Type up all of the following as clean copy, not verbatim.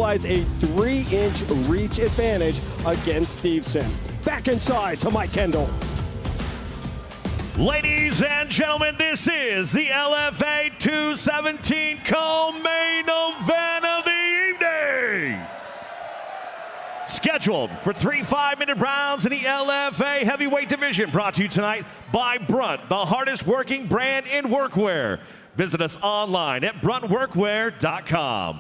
utilize a 3-inch reach advantage against Stevenson. Back inside to Mike Kendall. Ladies and gentlemen, this is the LFA 217 co-main event of the evening. Scheduled for 3 5-minute rounds in the LFA heavyweight division, brought to you tonight by Brunt, the hardest working brand in workwear. Visit us online at bruntworkwear.com.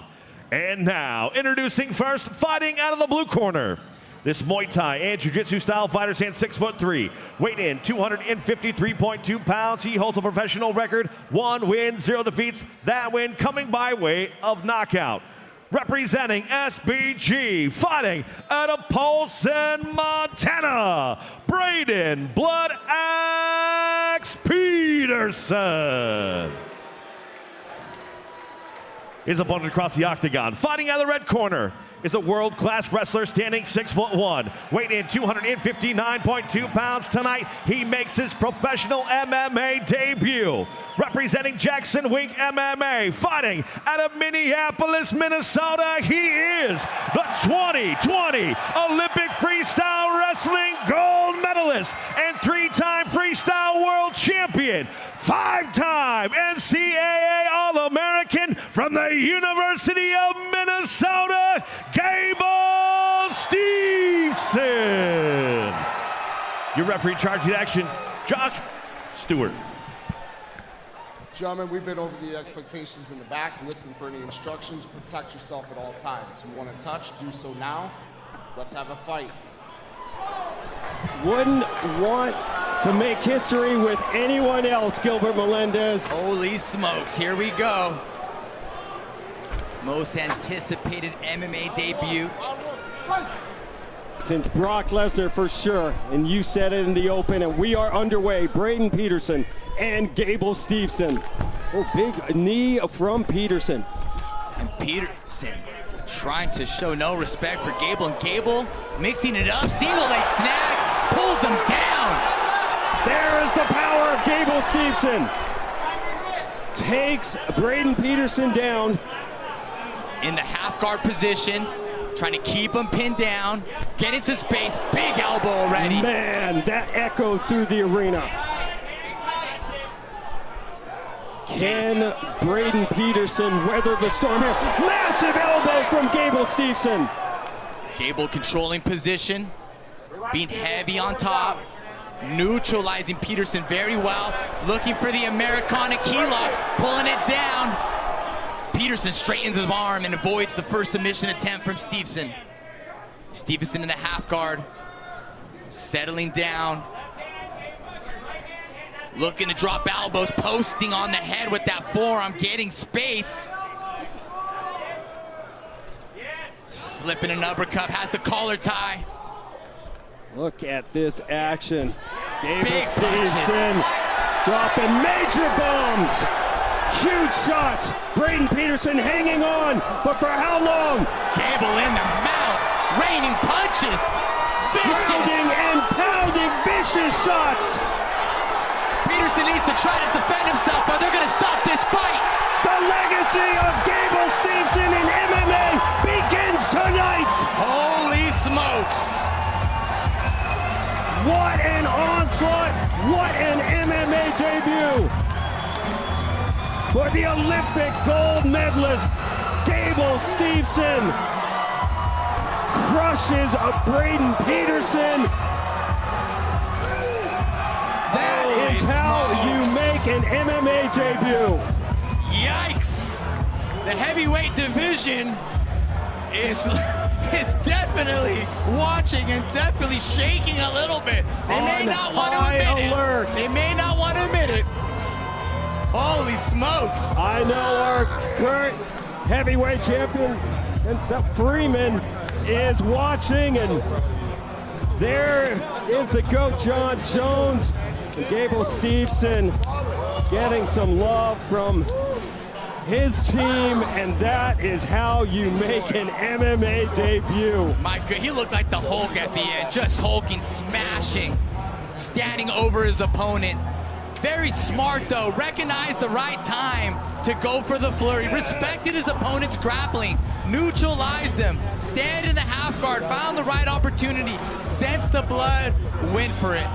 And now, introducing first, fighting out of the blue corner. This Muay Thai and Jiu-Jitsu style fighter stands 6'3", weighing in 253.2 pounds. He holds a professional record, 1 win, 0 defeats. That win coming by way of knockout. Representing SBG, fighting out of Polson, Montana, Braden Blood Axe Peterson. His opponent across the octagon, fighting out of the red corner, is a world-class wrestler standing 6'1", weighing in 259.2 pounds. Tonight, he makes his professional MMA debut. Representing Jackson Wink MMA, fighting out of Minneapolis, Minnesota, he is the 2020 Olympic Freestyle Wrestling gold medalist and 3-time freestyle world champion, 5-time NCAA All-American from the University of Minnesota, Gable Steveson. Your referee in charge of the action, Josh Stewart. Gentlemen, we've been over the expectations in the back. Listen for any instructions. Protect yourself at all times. You want to touch, do so now. Let's have a fight. Wouldn't want to make history with anyone else, Gilbert Melendez. Holy smokes, here we go. Most anticipated MMA debut. Since Brock Lesnar, for sure, and you said it in the open, and we are underway. Braden Peterson and Gable Steveson. Oh, big knee from Peterson. And Peterson trying to show no respect for Gable, and Gable mixing it up, single leg snag, pulls him down. There is the power of Gable Steveson. Takes Braden Peterson down. In the half guard position, trying to keep him pinned down, get into space, big elbow already. Man, that echoed through the arena. Can Braden Peterson weather the storm here? Massive elbow from Gable Steveson. Gable controlling position, being heavy on top, neutralizing Peterson very well, looking for the Americana key lock, pulling it down. Peterson straightens his arm and avoids the first submission attempt from Stevenson. Stevenson in the half guard, settling down, looking to drop elbows, posting on the head with that forearm, getting space. Slipping an uppercut, has the collar tie. Look at this action. Gable Big Steveson dropping major bombs. Huge shots. Braden Peterson hanging on, but for how long? Gable in the mount, raining punches. Pounding and pounding, vicious shots. Peterson needs to try to defend himself, but they're going to stop this fight. The legacy of Gable Steveson in MMA begins tonight. Holy smokes. What an onslaught. What an MMA debut. For the Olympic gold medalist, Gable Steveson crushes Braden Peterson. That is how you make an MMA debut. Yikes! The heavyweight division is definitely watching and definitely shaking a little bit. They may not want to admit it. They may not want to admit it. Holy smokes! I know our current heavyweight champion, Freeman, is watching, and there is the GOAT, Jon Jones, and Gable Steveson getting some love from his team, and that is how you make an MMA debut. My God, he looked like the Hulk at the end, just hulking, smashing, standing over his opponent. Very smart though, recognized the right time to go for the flurry, respected his opponent's grappling, neutralized him, stand in the half guard, found the right opportunity, sensed the blood, went for it.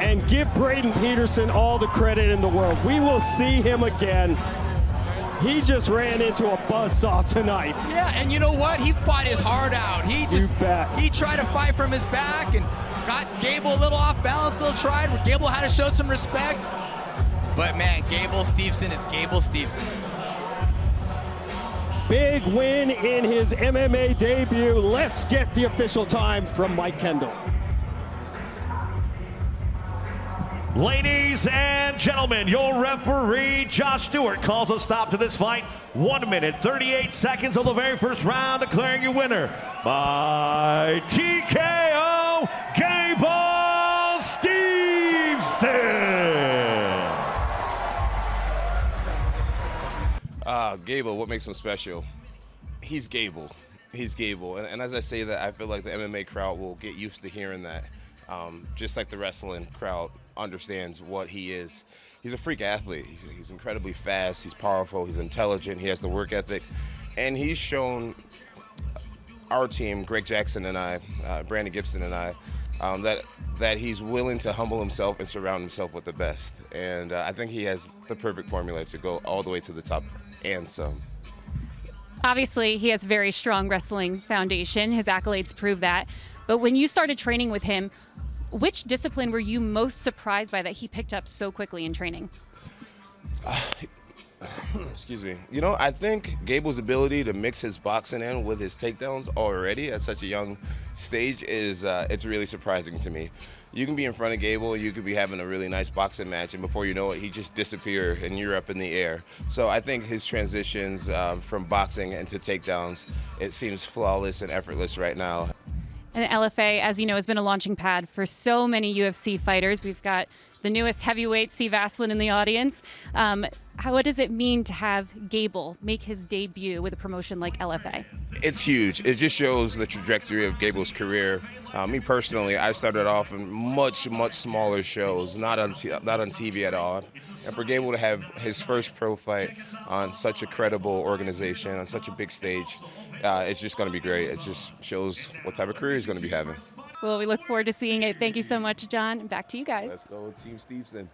And give Braden Peterson all the credit in the world. We will see him again. He just ran into a buzzsaw tonight. Yeah, and you know what? He fought his heart out. He tried to fight from his back and got Gable a little off balance, a little tried, where Gable had to show some respect. But man, Gable Steveson is Gable Steveson. Big win in his MMA debut. Let's get the official time from Mike Kendall. Ladies and gentlemen, your referee, Josh Stewart, calls a stop to this fight. 1 minute, 38 seconds of the very first round, declaring your winner by TKO, Gable Steveson. Gable, what makes him special? He's Gable. He's Gable. And as I say that, I feel like the MMA crowd will get used to hearing that. Just like the wrestling crowd understands what he is. He's a freak athlete. He's incredibly fast, he's powerful, he's intelligent, he has the work ethic, and he's shown our team, Greg Jackson and I, Brandon Gibson and I, that he's willing to humble himself and surround himself with the best. And I think he has the perfect formula to go all the way to the top and some. Obviously, he has a very strong wrestling foundation. His accolades prove that. But when you started training with him, which discipline were you most surprised by that he picked up so quickly in training? Excuse me. You know, I think Gable's ability to mix his boxing in with his takedowns already at such a young stage is it's really surprising to me. You can be in front of Gable, you could be having a really nice boxing match, and before you know it, he just disappear and you're up in the air. So I think his transitions from boxing into takedowns, it seems flawless and effortless right now. And LFA, as you know, has been a launching pad for so many UFC fighters. We've got the newest heavyweight, Steve Asplin, in the audience. What does it mean to have Gable make his debut with a promotion like LFA? It's huge. It just shows the trajectory of Gable's career. Me personally, I started off in much smaller shows, not on TV at all. And for Gable to have his first pro fight on such a credible organization, on such a big stage, it's just going to be great. It just shows what type of career he's going to be having. Well, we look forward to seeing it. Thank you so much, John. Back to you guys. Let's go, Team Stevenson.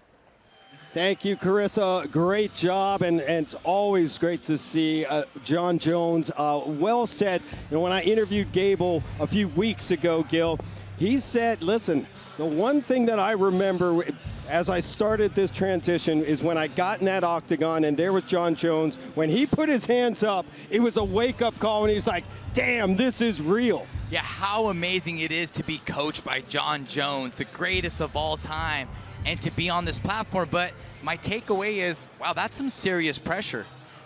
Thank you, Carissa. Great job, and it's always great to see Jon Jones. Well said. You know, when I interviewed Gable a few weeks ago, Gil, he said, listen, the one thing that I remember as I started this transition is when I got in that octagon and there was Jon Jones. When he put his hands up, it was a wake-up call, and he's like, damn, this is real. Yeah, how amazing it is to be coached by Jon Jones, the greatest of all time, and to be on this platform. But my takeaway is, wow, that's some serious pressure.